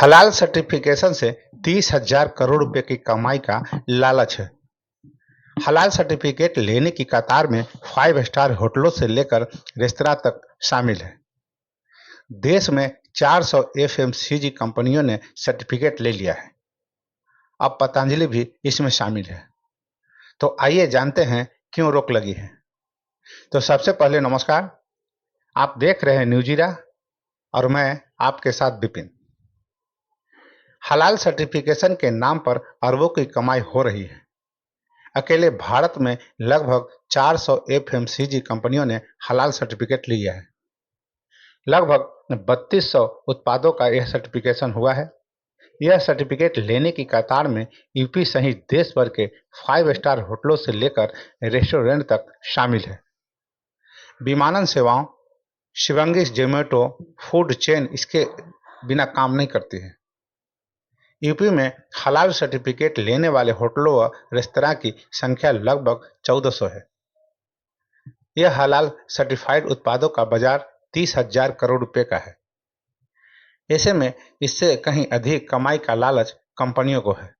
हलाल सर्टिफिकेशन से 30,000 करोड़ रुपए की कमाई का लालच है। हलाल सर्टिफिकेट लेने की कतार में 5 स्टार होटलों से लेकर रेस्तरां तक शामिल है। देश में 400 एफएमसीजी कंपनियों ने सर्टिफिकेट ले लिया है। अब पतंजलि भी इसमें शामिल है। तो आइए जानते हैं क्यों रोक लगी है। तो सबसे पहले नमस्कार, आप देख रहे हैं न्यूजीरा और मैं आपके साथ विपिन। हलाल सर्टिफिकेशन के नाम पर अरबों की कमाई हो रही है। अकेले भारत में लगभग 400 एफएमसीजी कंपनियों ने हलाल सर्टिफिकेट लिया है। लगभग 3200 उत्पादों का यह सर्टिफिकेशन हुआ है। यह सर्टिफिकेट लेने की कतार में यूपी सहित देश भर के 5 स्टार होटलों से लेकर रेस्टोरेंट तक शामिल है। विमानन सेवाओं, स्विगी, जोमेटो फूड चेन इसके बिना काम नहीं करती है। यूपी में हलाल सर्टिफिकेट लेने वाले होटलों व रेस्तरां की संख्या लगभग 1400 है। यह हलाल सर्टिफाइड उत्पादों का बाजार 30,000 करोड़ रुपए का है। ऐसे में इससे कहीं अधिक कमाई का लालच कंपनियों को है।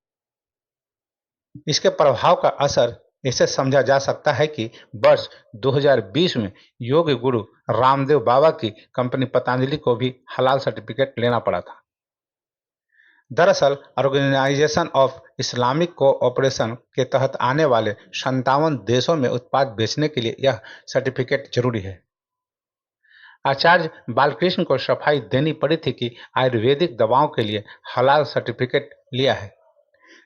इसके प्रभाव का असर ऐसे समझा जा सकता है कि वर्ष 2020 में योग गुरु रामदेव बाबा की कंपनी पतंजलि को भी हलाल सर्टिफिकेट लेना पड़ा था। दरअसल ऑर्गेनाइजेशन ऑफ इस्लामिक कोऑपरेशन के तहत आने वाले 57 देशों में उत्पाद बेचने के लिए यह सर्टिफिकेट जरूरी है। आचार्य बालकृष्ण को सफाई देनी पड़ी थी कि आयुर्वेदिक दवाओं के लिए हलाल सर्टिफिकेट लिया है,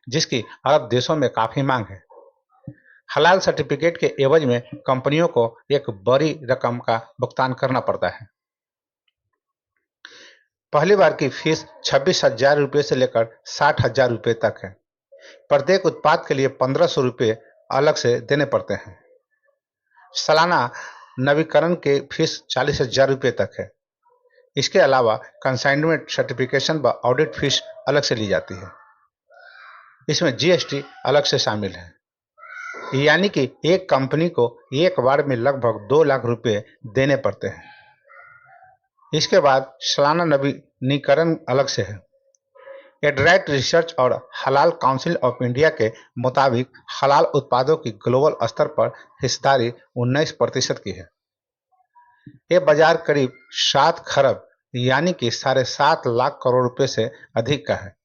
जिसकी अरब देशों में काफी मांग है। हलाल सर्टिफिकेट के एवज में कंपनियों को एक बड़ी रकम का भुगतान करना पड़ता है। पहली बार की फीस 26,000 रुपये से लेकर 60,000 रुपये तक है। प्रत्येक उत्पाद के लिए 1,500 रुपये अलग से देने पड़ते हैं। सालाना नवीकरण की फीस 40,000 रुपये तक है। इसके अलावा कंसाइनमेंट सर्टिफिकेशन व ऑडिट फीस अलग से ली जाती है। इसमें जीएसटी अलग से शामिल है। यानी कि एक कंपनी को एक बार में लगभग 2 लाख रुपये देने पड़ते हैं। इसके बाद सालाना नवीनीकरण अलग से है। एडराइट रिसर्च और हलाल काउंसिल ऑफ इंडिया के मुताबिक हलाल उत्पादों की ग्लोबल स्तर पर हिस्सेदारी 19% की है। ये बाजार करीब 7 खरब यानी कि 7.5 लाख करोड़ रुपए से अधिक का है।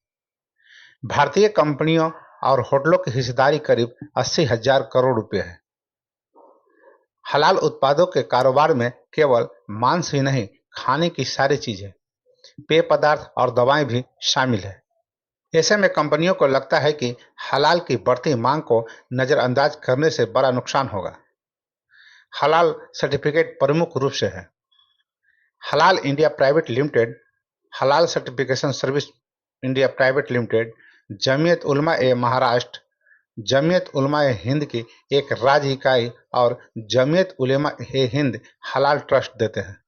भारतीय कंपनियों और होटलों की हिस्सेदारी करीब 80,000 करोड़ रुपए है। हलाल उत्पादों के कारोबार में केवल मांस ही नहीं, खाने की सारी चीजें, पेय पदार्थ और दवाएं भी शामिल है। ऐसे में कंपनियों को लगता है कि हलाल की बढ़ती मांग को नजरअंदाज करने से बड़ा नुकसान होगा। हलाल सर्टिफिकेट प्रमुख रूप से है हलाल इंडिया प्राइवेट लिमिटेड, हलाल certification service India private limited, Jamiat Ulama ए महाराष्ट्र, जमीयत उलमा ए हिंद की एक राज्य इकाई और जमीयत उलेमा ए हिंद हलाल ट्रस्ट देते हैं।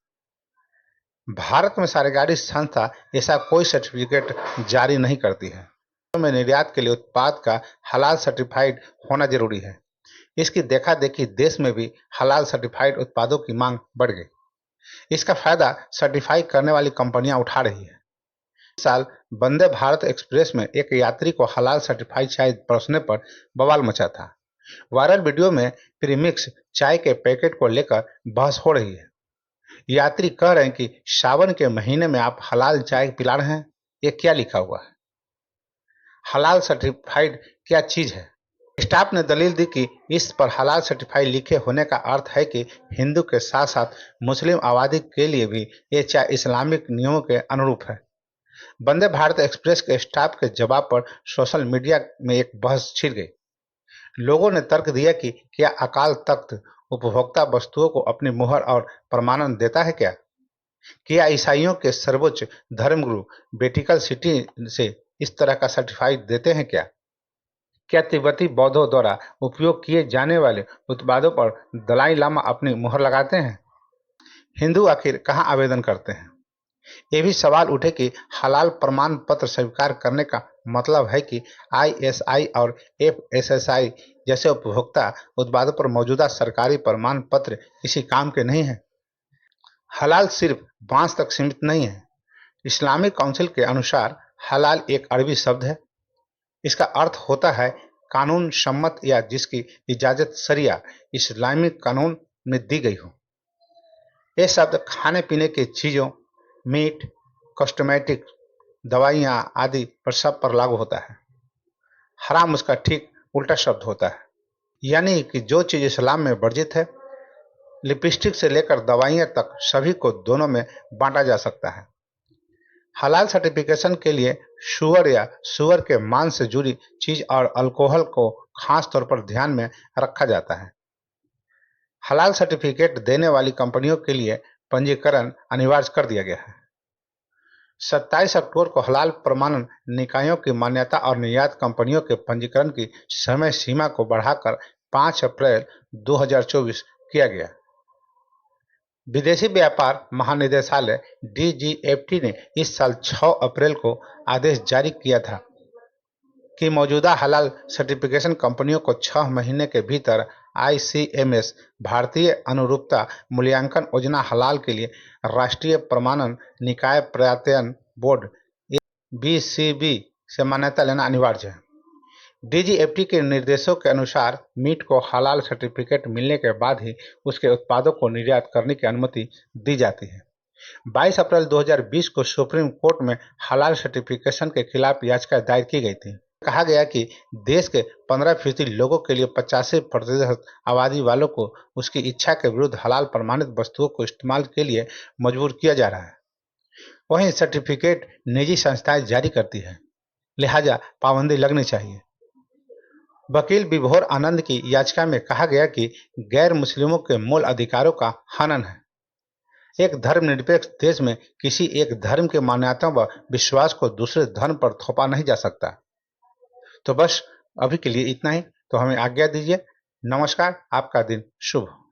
भारत में सरकारी संस्था ऐसा कोई सर्टिफिकेट जारी नहीं करती है। में निर्यात के लिए उत्पाद का हलाल सर्टिफाइड होना जरूरी है। इसकी देखा देखी देश में भी हलाल सर्टिफाइड उत्पादों की मांग बढ़ गई। इसका फायदा सर्टिफाई करने वाली कंपनियां उठा रही है। इस साल वंदे भारत एक्सप्रेस में एक यात्री को हलाल सर्टिफाइड चाय परोसने पर बवाल मचा था। वायरल वीडियो में प्रीमिक्स चाय के पैकेट को लेकर बहस हो रही है। यात्री कह रहे हैं कि सावन के महीने में आप हलाल चाय पिला रहे हैं, ये क्या लिखा हुआ है? हलाल सर्टिफाइड क्या चीज है? स्टाफ ने दलील दी कि इस पर हलाल सर्टिफाइड लिखे होने का अर्थ है कि हिंदू के साथ साथ मुस्लिम आबादी के लिए भी ये चाय इस्लामिक नियमों के अनुरूप है। वंदे भारत एक्सप्रेस के स्टाफ के जवाब पर सोशल मीडिया में एक बहस छिड़ गई। लोगों ने तर्क दिया कि क्या अकाल तख्त उपभोक्ता वस्तुओं को अपनी मुहर और प्रमाणन देता है क्या ईसाइयों के सर्वोच्च धर्मगुरु वेटिकन सिटी से इस तरह का सर्टिफाइड देते हैं क्या तिब्बती बौद्धों द्वारा उपयोग किए जाने वाले उत्पादों पर दलाई लामा अपनी मुहर लगाते हैं? हिंदू आखिर कहां आवेदन करते हैं? ये भी सवाल उठे कि हलाल प्रमाण पत्र स्वीकार करने का मतलब है कि आईएसआई और एफएसएसआई जैसे उपभोक्ता उत्पादों पर मौजूदा सरकारी प्रमाण पत्र किसी काम के नहीं है। हलाल सिर्फ बांस तक सीमित नहीं है। इस्लामिक काउंसिल के अनुसार हलाल एक अरबी शब्द है। इसका अर्थ होता है कानून सम्मत या जिसकी इजाजत शरिया इस्लामी कानून में दी गई हो। ये शब्द खाने पीने की चीजों, मीट, कॉस्मेटिक, दवाइयाँ आदि पर सब पर लागू होता है। हराम उसका ठीक उल्टा शब्द होता है, यानी कि जो चीज इस्लाम में वर्जित है, लिपस्टिक से लेकर दवाइयाँ तक सभी को दोनों में बांटा जा सकता है। हलाल सर्टिफिकेशन के लिए सुअर या सुअर के मांस से जुड़ी चीज और अल्कोहल को खास तौर पर ध्यान में रखा जाता है। हलाल सर्टिफिकेट देने वाली कंपनियों के लिए पंजीकरण अनिवार्य कर दिया गया है। 27 अक्टूबर को हलाल प्रमाणन निकायों की मान्यता और निर्यात कंपनियों के पंजीकरण की समय सीमा को बढ़ाकर 5 अप्रैल 2024 किया गया। विदेशी व्यापार महानिदेशालय डीजीएफटी ने इस साल 6 अप्रैल को आदेश जारी किया था कि मौजूदा हलाल सर्टिफिकेशन कंपनियों को 6 महीने के भीतर आईसीएमएस भारतीय अनुरूपता मूल्यांकन योजना हलाल के लिए राष्ट्रीय प्रमाणन निकाय प्रत्ययन बोर्ड बीसीबी से मान्यता लेना अनिवार्य है। डीजीएफटी के निर्देशों के अनुसार मीट को हलाल सर्टिफिकेट मिलने के बाद ही उसके उत्पादों को निर्यात करने की अनुमति दी जाती है। 22 अप्रैल 2020 को सुप्रीम कोर्ट में हलाल सर्टिफिकेशन के खिलाफ याचिका दायर की गई थी। कहा गया कि देश के 15% लोगों के लिए 85% आबादी वालों को उसकी इच्छा के विरुद्ध हलाल प्रमाणित वस्तुओं को इस्तेमाल के लिए मजबूर किया जा रहा है। वहीं सर्टिफिकेट निजी संस्थाएं जारी करती है, लिहाजा पाबंदी लगनी चाहिए। वकील विभोर आनंद की याचिका में कहा गया कि गैर मुस्लिमों के मूल अधिकारों का हनन है। एक धर्मनिरपेक्ष देश में किसी एक धर्म की मान्यताओं व विश्वास को दूसरे धर्म पर थोपा नहीं जा सकता। तो बस अभी के लिए इतना ही। तो हमें आज्ञा दीजिए। नमस्कार, आपका दिन शुभ हो।